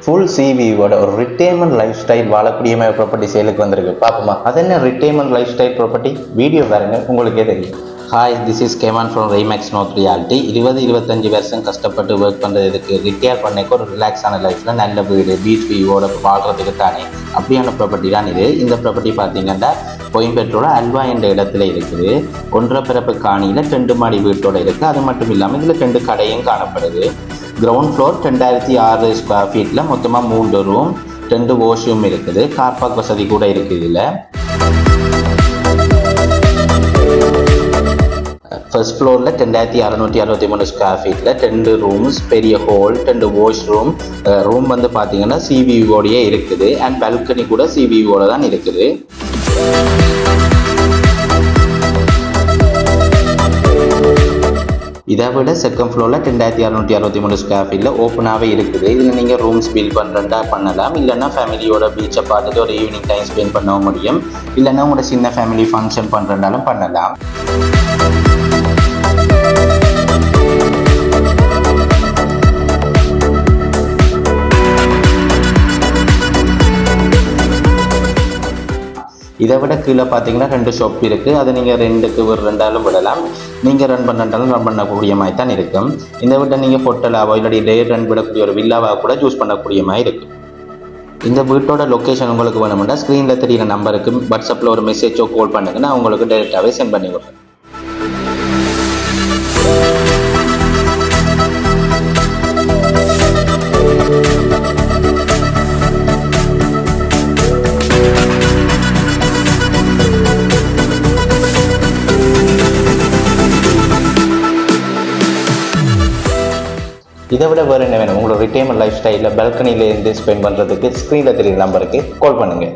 Full சிவியோட ஒரு retirement life style வாழக்கூடிய மாதிரி ப்ராப்பர்ட்டி சேலுக்கு வந்திருக்கு. பார்ப்போமா அது என்ன retirement life style property? Video பாருங்க, உங்களுக்கே தெரியும். Hi, this is Camon from remakes north reality. 20-25 வருஷம் கஷ்டப்பட்டு ஒர்க் பண்ணுறதுக்கு ரிட்டையர் பண்ணிக்க ஒரு ரிலாக்ஸான லைஃப்பில் நல்ல வீடு பீச் வியூவோட வாழ்கிறதுக்கு தானே அப்படியான ப்ராப்பர்ட்டி தான் இது. இந்த ப்ராப்பர்ட்டி பார்த்தீங்கன்னா கோயம்பேட்டோட அல்வா என்ற இடத்துல இருக்குது. 1.5 பிறப்பு காணியில் 2 மாடி வீட்டோட இருக்குது. அது மட்டும் இல்லாமல் இதில் 2 கடையும் காணப்படுது. கிரவுண்ட் ஃப்ளோர் 2006 ஸ்கொயர் ஃபீட்டில் மொத்தமாக 3 ரூம் 2 வாஷ்ரூம் இருக்குது. கார் பார்க் வசதி கூட இருக்குது. இதில் ஃபர்ஸ்ட் ஃப்ளோரில் 2663 ஸ்கொயர் ஃபீட்டில் 2 ரூம்ஸ், பெரிய ஹால், 2 வாஷ்ரூம். ரூம் வந்து பார்த்தீங்கன்னா சிவியூவோடையே இருக்குது. அண்ட் பால்கனி கூட சிவியூவோட தான் இருக்குது. இதை விட செகண்ட் ஃப்ளோரில் 2663 ஸ்கொயர் ஃபீட்டில் ஓப்பனாகவே இருக்குது. இதில் நீங்கள் ரூம்ஸ் பில் பண்ணுறா பண்ணலாம். இல்லைன்னா ஃபேமிலியோட பீச்சை பார்த்துட்டு ஒரு ஈவினிங் டைம் ஸ்பெண்ட் பண்ணவும் முடியும். இல்லைன்னா உங்களோட சின்ன ஃபேமிலி ஃபங்க்ஷன் பண்ணுறதாலும் பண்ணலாம். இதை விட கீழே பார்த்தீங்கன்னா 2 ஷாப் இருக்குது. அதை நீங்கள் ரெண்டுக்கு ரெண்டாலும் விடலாம். நீங்கள் ரன் பண்ணாலும் ரன் பண்ணக்கூடிய மாதிரி தான் இருக்கும். இதை விட நீங்கள் ஹோட்டலாவோ இல்லாட்டி டே ரன் விடக்கூடிய ஒரு வில்லாவாக கூட சூஸ் பண்ணக்கூடிய மாதிரி இருக்கும். இந்த வீட்டோட லொக்கேஷன் உங்களுக்கு வேணும்னா ஸ்க்ரீனில் தெரியிற நம்பருக்கு வாட்ஸ்அப்பில் ஒரு மெசேஜோ கால் பண்ணுங்க, நான் உங்களுக்கு டைரெக்டாகவே சென்ட் பண்ணி விடுறேன். இதை விட வேறு என்ன வேணும்? உங்களோட ரிட்டைர்மெண்ட் லைஃப் ஸ்டைலில் பால்கனியிலேருந்து ஸ்பெண்ட் பண்ணுறதுக்கு ஸ்க்ரீனில் தெரியுற நம்பருக்கு கால் பண்ணுங்கள்.